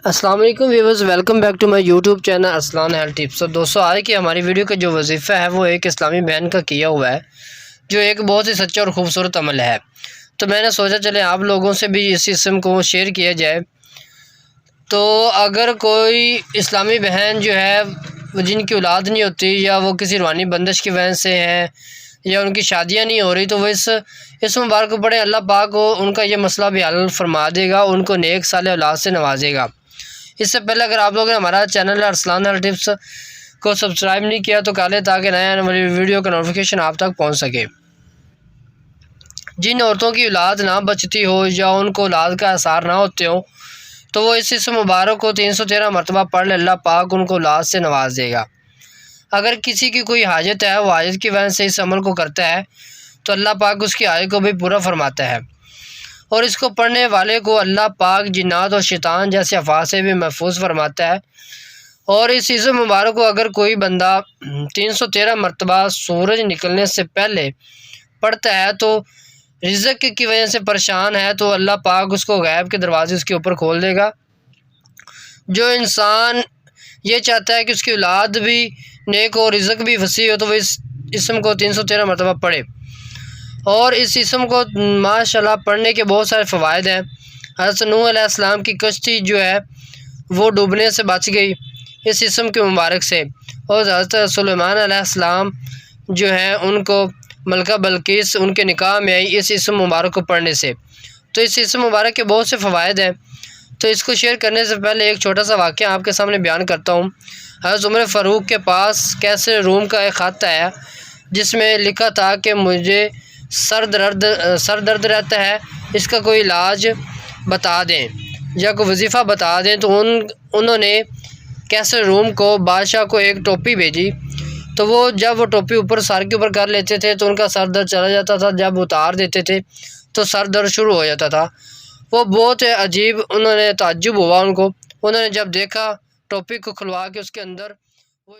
अस्सलाम वालेकुम viewers, welcome back to my YouTube channel Arsalan health tips. तो दोस्तों, आज की हमारी वीडियो का जो वजीफ़ा है वो एक इस्लामी बहन का किया हुआ है, जो एक बहुत ही सच्चा और ख़ूबसूरत अमल है। तो मैंने सोचा चले आप लोगों से भी इस किस्म को शेयर किया जाए। तो अगर कोई इस्लामी बहन जो है जिनकी औलाद नहीं होती, या वो किसी रूहानी बंदिश की वजह से हैं, या उनकी शादियां नहीं हो रही, तो वो इस मुबारक को पढ़े। अल्लाह पाक को उनका ये मसला भी हल फरमा देगा, उनको नेक साले औलाद से नवाजेगा। इससे पहले अगर आप लोगों ने हमारा चैनल अरसलान हेल्थ टिप्स को सब्सक्राइब नहीं किया तो कर लें, ताकि नए आने वाली वीडियो का नोटिफिकेशन आप तक पहुंच सके। जिन औरतों की औलाद ना बचती हो या उनको औलाद का आसार ना होते हो, तो वो इस मुबारक को 313 मरतबा पढ़ ले। अल्लाह पाक उनको औलाद से नवाज देगा। अगर किसी की कोई हाजत है, वो हाजत की वजह से इस अमल को करता है, तो अल्लाह पाक उसकी हाजत को भी पूरा फरमाता है। और इसको पढ़ने वाले को अल्लाह पाक जिन्नात और शैतान जैसे अफ़ात से भी महफूज फरमाता है। और इस चीज़ मुबारक को अगर कोई बंदा 313 मरतबा सूरज निकलने से पहले पढ़ता है, तो रिज़्क़ की वजह से परेशान है, तो अल्लाह पाक उसको गैब के दरवाजे उसके ऊपर खोल देगा। जो इंसान ये चाहता है कि उसकी औलाद भी नेक हो, रिज़्क़ भी वसी हो, तो वो इस इसम को 313 मरतबा पढ़े। और इस इसम को माशाल्लाह पढ़ने के बहुत सारे फ़वाइद हैं। हज़रत नूह अलैहिस्सलाम की कश्ती जो है वो डूबने से बच गई इस इसम के मुबारक से। और हज़रत सुलेमान अलैहिस्सलाम जो है उनको मलका बल्कीस उनके निकाह में आई इस इसम मुबारक को पढ़ने से। तो इस इसम मुबारक के बहुत से फ़वाइद हैं। तो इसको शेयर करने से पहले एक छोटा सा वाक़या आपके सामने बयान करता हूँ। हज़रत उमर फ़ारूक के पास कैसर रूम का एक ख़त आया, जिसमें लिखा था कि मुझे सर दर्द रहता है, इसका कोई इलाज बता दें या कोई वजीफ़ा बता दें। तो उन्होंने कैसर रूम को बादशाह को एक टोपी भेजी। तो वो जब वो टोपी ऊपर सर के ऊपर कर लेते थे तो उनका सर दर्द चला जाता था, जब उतार देते थे तो सर दर्द शुरू हो जाता था। वो बहुत अजीब, उन्होंने ताज्जुब हुआ उनको। उन्होंने जब देखा टोपी को खुलवा के उसके अंदर वो